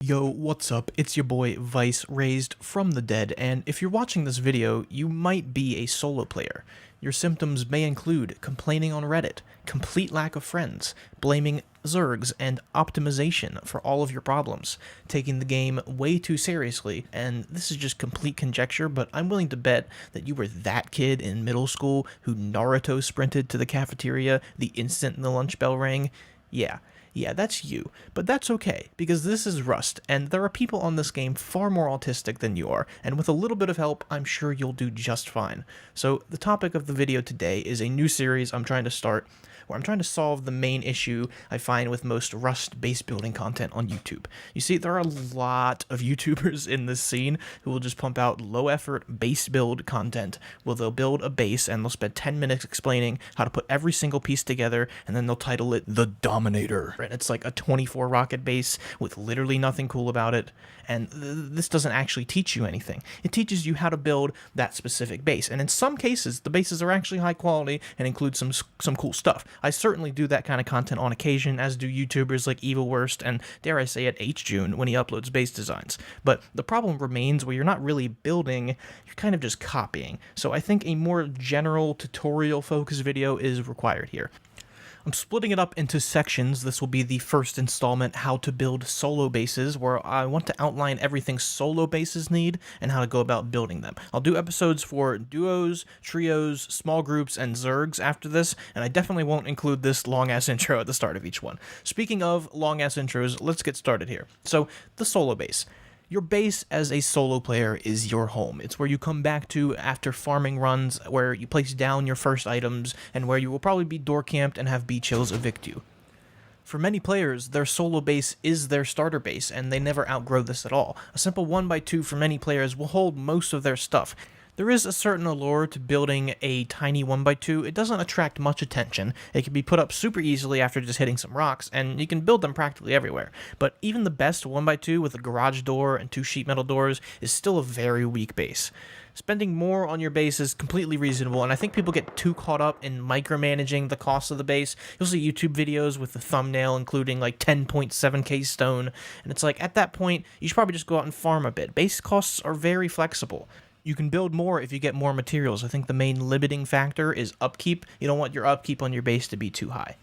Yo, what's up? It's your boy Vice, raised from the dead, and if you're watching this video, you might be a solo player. Your symptoms may include complaining on Reddit, complete lack of friends, blaming Zergs and optimization for all of your problems, taking the game way too seriously, and this is just complete conjecture, but I'm willing to bet that you were that kid in middle school who Naruto sprinted to the cafeteria the instant the lunch bell rang. Yeah, that's you, but that's okay, because this is Rust, and there are people on this game far more autistic than you are, and with a little bit of help, I'm sure you'll do just fine. So, the topic of the video today is a new series I'm trying to start, where I'm trying to solve the main issue I find with most Rust base building content on YouTube. You see, there are a lot of YouTubers in this scene who will just pump out low-effort base build content, where they'll build a base and they'll spend 10 minutes explaining how to put every single piece together, and then they'll title it The Dominator. And it's like a 24 rocket base with literally nothing cool about it, and this doesn't actually teach you anything. It teaches you how to build that specific base, and in some cases, the bases are actually high quality and include some cool stuff. I certainly do that kind of content on occasion, as do YouTubers like Evil Worst and, dare I say it, H-June when he uploads base designs. But the problem remains where you're not really building, you're kind of just copying. So I think a more general tutorial-focused video is required here. I'm splitting it up into sections. This will be the first installment, how to build solo bases, where I want to outline everything solo bases need and how to go about building them. I'll do episodes for duos, trios, small groups, and Zergs after this, and I definitely won't include this long-ass intro at the start of each one. Speaking of long-ass intros, let's get started here. So, the solo base. Your base as a solo player is your home. It's where you come back to after farming runs, where you place down your first items, and where you will probably be door camped and have beach hills evict you. For many players, their solo base is their starter base, and they never outgrow this at all. A simple 1x2 for many players will hold most of their stuff. There is a certain allure to building a tiny 1x2. It doesn't attract much attention. It can be put up super easily after just hitting some rocks, and you can build them practically everywhere. But even the best 1x2 with a garage door and 2 sheet metal doors is still a very weak base. Spending more on your base is completely reasonable, and I think people get too caught up in micromanaging the cost of the base. You'll see YouTube videos with the thumbnail including like 10.7k stone, and it's like, at that point, you should probably just go out and farm a bit. Base costs are very flexible. You can build more if you get more materials. I think the main limiting factor is upkeep. You don't want your upkeep on your base to be too high.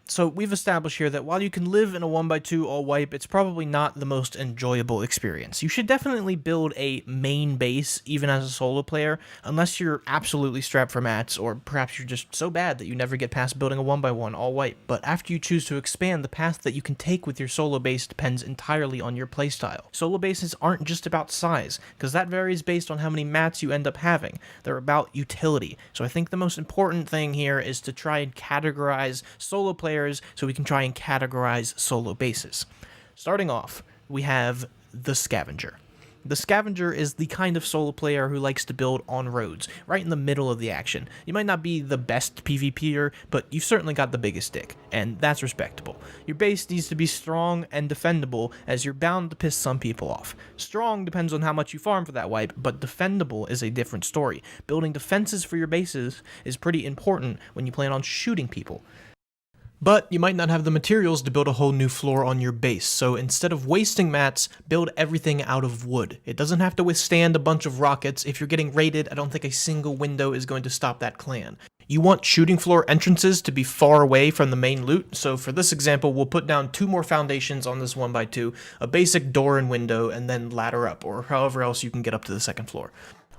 So we've established here that while you can live in a 1x2 all wipe, it's probably not the most enjoyable experience. You should definitely build a main base, even as a solo player, unless you're absolutely strapped for mats, or perhaps you're just so bad that you never get past building a 1x1 all wipe. But after you choose to expand, the path that you can take with your solo base depends entirely on your playstyle. Solo bases aren't just about size, because that varies based on how many mats you end up having. They're about utility. So I think the most important thing here is to try and categorize solo players so we can try and categorize solo bases. Starting off, we have the Scavenger. The Scavenger is the kind of solo player who likes to build on roads, right in the middle of the action. You might not be the best PvPer, but you've certainly got the biggest dick, and that's respectable. Your base needs to be strong and defendable, as you're bound to piss some people off. Strong depends on how much you farm for that wipe, but defendable is a different story. Building defenses for your bases is pretty important when you plan on shooting people. But you might not have the materials to build a whole new floor on your base, so instead of wasting mats, build everything out of wood. It doesn't have to withstand a bunch of rockets. If you're getting raided, I don't think a single window is going to stop that clan. You want shooting floor entrances to be far away from the main loot, so for this example, we'll put down 2 more foundations on this 1x2, a basic door and window, and then ladder up, or however else you can get up to the second floor.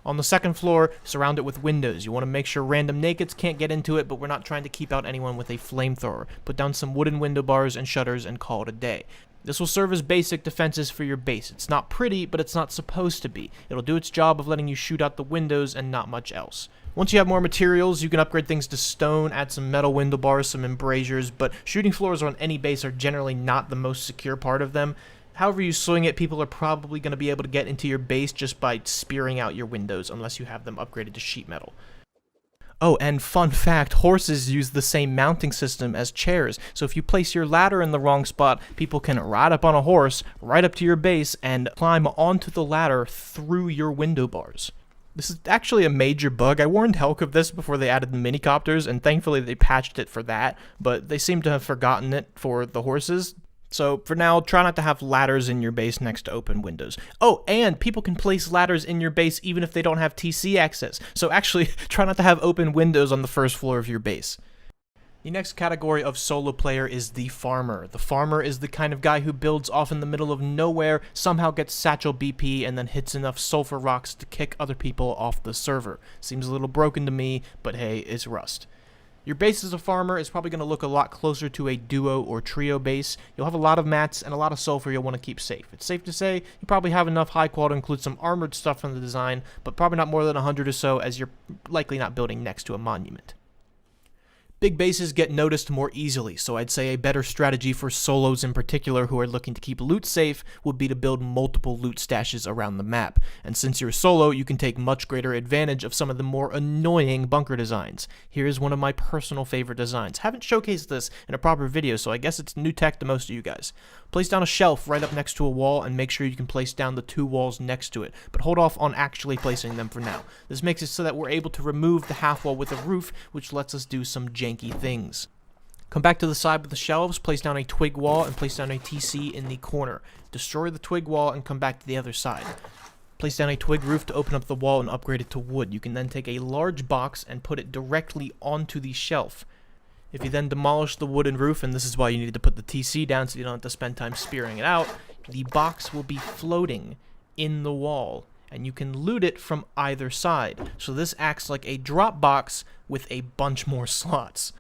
On the second floor, surround it with windows. You want to make sure random nakeds can't get into it, but we're not trying to keep out anyone with a flamethrower. Put down some wooden window bars and shutters and call it a day. This will serve as basic defenses for your base. It's not pretty, but it's not supposed to be. It'll do its job of letting you shoot out the windows and not much else. Once you have more materials, you can upgrade things to stone, add some metal window bars, some embrasures, but shooting floors on any base are generally not the most secure part of them. However you swing it, people are probably going to be able to get into your base just by spearing out your windows, unless you have them upgraded to sheet metal. Oh, and fun fact, horses use the same mounting system as chairs, so if you place your ladder in the wrong spot, people can ride up on a horse, right up to your base, and climb onto the ladder through your window bars. This is actually a major bug. I warned Helk of this before they added the minicopters, and thankfully they patched it for that, but they seem to have forgotten it for the horses. So for now, try not to have ladders in your base next to open windows. Oh, and people can place ladders in your base even if they don't have TC access. So actually, try not to have open windows on the first floor of your base. The next category of solo player is the farmer. The farmer is the kind of guy who builds off in the middle of nowhere, somehow gets satchel BP, and then hits enough sulfur rocks to kick other people off the server. Seems a little broken to me, but hey, it's Rust. Your base as a farmer is probably going to look a lot closer to a duo or trio base. You'll have a lot of mats and a lot of sulfur you'll want to keep safe. It's safe to say you probably have enough high quality to include some armored stuff from the design, but probably not more than 100 or so, as you're likely not building next to a monument. Big bases get noticed more easily, so I'd say a better strategy for solos in particular who are looking to keep loot safe would be to build multiple loot stashes around the map. And since you're solo, you can take much greater advantage of some of the more annoying bunker designs. Here's one of my personal favorite designs. Haven't showcased this in a proper video, so I guess it's new tech to most of you guys. Place down a shelf right up next to a wall and make sure you can place down the two walls next to it, but hold off on actually placing them for now. This makes it so that we're able to remove the half wall with a roof, which lets us do some janky things. Come back to the side with the shelves, place down a twig wall, and place down a TC in the corner. Destroy the twig wall and come back to the other side. Place down a twig roof to open up the wall and upgrade it to wood. You can then take a large box and put it directly onto the shelf. If you then demolish the wooden roof, and this is why you need to put the TC down so you don't have to spend time spearing it out, the box will be floating in the wall, and you can loot it from either side. So this acts like a drop box with a bunch more slots.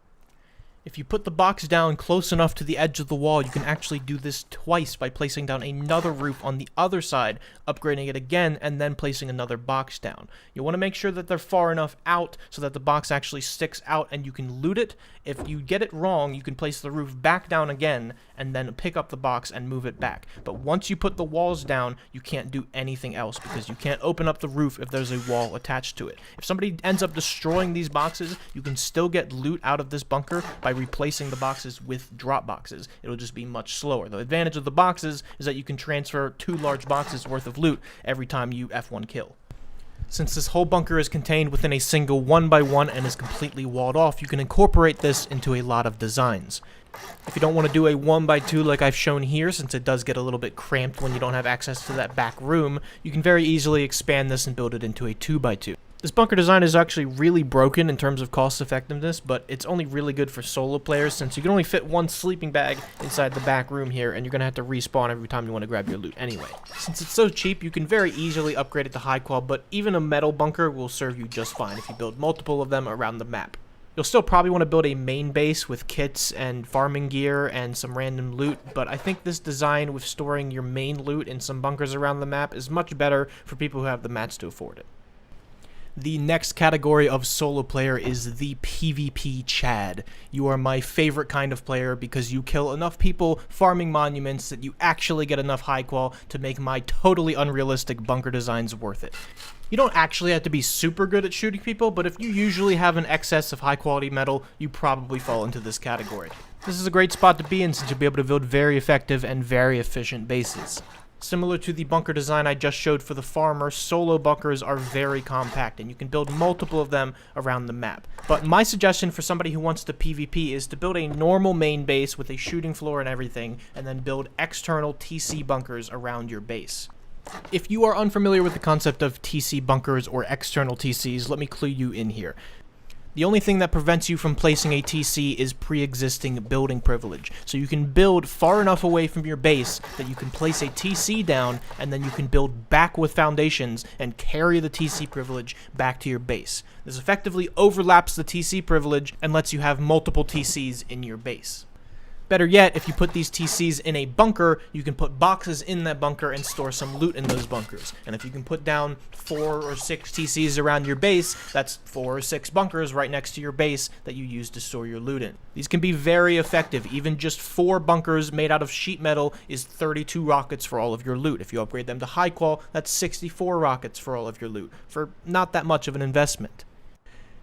If you put the box down close enough to the edge of the wall, you can actually do this twice by placing down another roof on the other side, upgrading it again, and then placing another box down. You want to make sure that they're far enough out so that the box actually sticks out and you can loot it. If you get it wrong, you can place the roof back down again and then pick up the box and move it back. But once you put the walls down, you can't do anything else because you can't open up the roof if there's a wall attached to it. If somebody ends up destroying these boxes, you can still get loot out of this bunker by replacing the boxes with drop boxes. It'll just be much slower. The advantage of the boxes is that you can transfer 2 large boxes worth of loot every time you F1 kill. Since this whole bunker is contained within a single 1x1 and is completely walled off, you can incorporate this into a lot of designs. If you don't want to do a 1x2 like I've shown here, since it does get a little bit cramped when you don't have access to that back room, you can very easily expand this and build it into a 2x2. This bunker design is actually really broken in terms of cost effectiveness, but it's only really good for solo players since you can only fit 1 sleeping bag inside the back room here, and you're going to have to respawn every time you want to grab your loot anyway. Since it's so cheap, you can very easily upgrade it to high qual, but even a metal bunker will serve you just fine if you build multiple of them around the map. You'll still probably want to build a main base with kits and farming gear and some random loot, but I think this design with storing your main loot in some bunkers around the map is much better for people who have the mats to afford it. The next category of solo player is the PvP Chad. You are my favorite kind of player because you kill enough people farming monuments that you actually get enough high qual to make my totally unrealistic bunker designs worth it. You don't actually have to be super good at shooting people, but if you usually have an excess of high quality metal, you probably fall into this category. This is a great spot to be in since you'll be able to build very effective and very efficient bases. Similar to the bunker design I just showed for the farmer, solo bunkers are very compact and you can build multiple of them around the map. But my suggestion for somebody who wants to PvP is to build a normal main base with a shooting floor and everything, and then build external TC bunkers around your base. If you are unfamiliar with the concept of TC bunkers or external TCs, let me clue you in here. The only thing that prevents you from placing a TC is pre-existing building privilege. So you can build far enough away from your base that you can place a TC down, and then you can build back with foundations and carry the TC privilege back to your base. This effectively overlaps the TC privilege and lets you have multiple TCs in your base. Better yet, if you put these TCs in a bunker, you can put boxes in that bunker and store some loot in those bunkers. And if you can put down 4 or 6 TCs around your base, that's 4 or 6 bunkers right next to your base that you use to store your loot in. These can be very effective. Even just 4 bunkers made out of sheet metal is 32 rockets for all of your loot. If you upgrade them to high qual, that's 64 rockets for all of your loot, for not that much of an investment.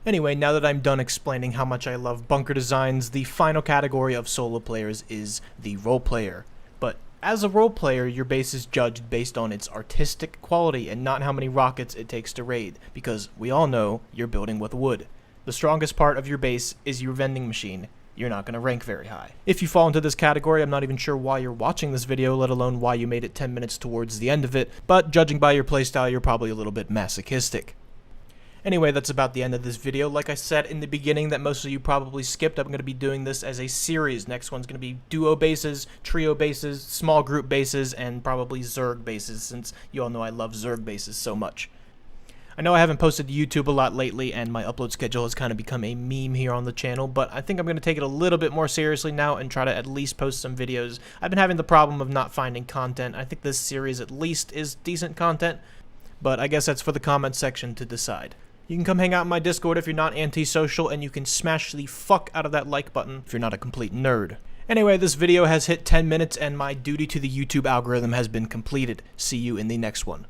Anyway, now that I'm done explaining how much I love bunker designs, the final category of solo players is the role player. But as a role player, your base is judged based on its artistic quality and not how many rockets it takes to raid, because we all know you're building with wood. The strongest part of your base is your vending machine, you're not going to rank very high. If you fall into this category, I'm not even sure why you're watching this video, let alone why you made it 10 minutes towards the end of it, but judging by your playstyle, you're probably a little bit masochistic. Anyway, that's about the end of this video. Like I said in the beginning that most of you probably skipped, I'm going to be doing this as a series. Next one's going to be duo bases, trio bases, small group bases, and probably Zerg bases, since you all know I love Zerg bases so much. I know I haven't posted to YouTube a lot lately, and my upload schedule has kind of become a meme here on the channel, but I think I'm going to take it a little bit more seriously now and try to at least post some videos. I've been having the problem of not finding content. I think this series at least is decent content, but I guess that's for the comment section to decide. You can come hang out in my Discord if you're not antisocial, and you can smash the fuck out of that like button if you're not a complete nerd. Anyway, this video has hit 10 minutes, and my duty to the YouTube algorithm has been completed. See you in the next one.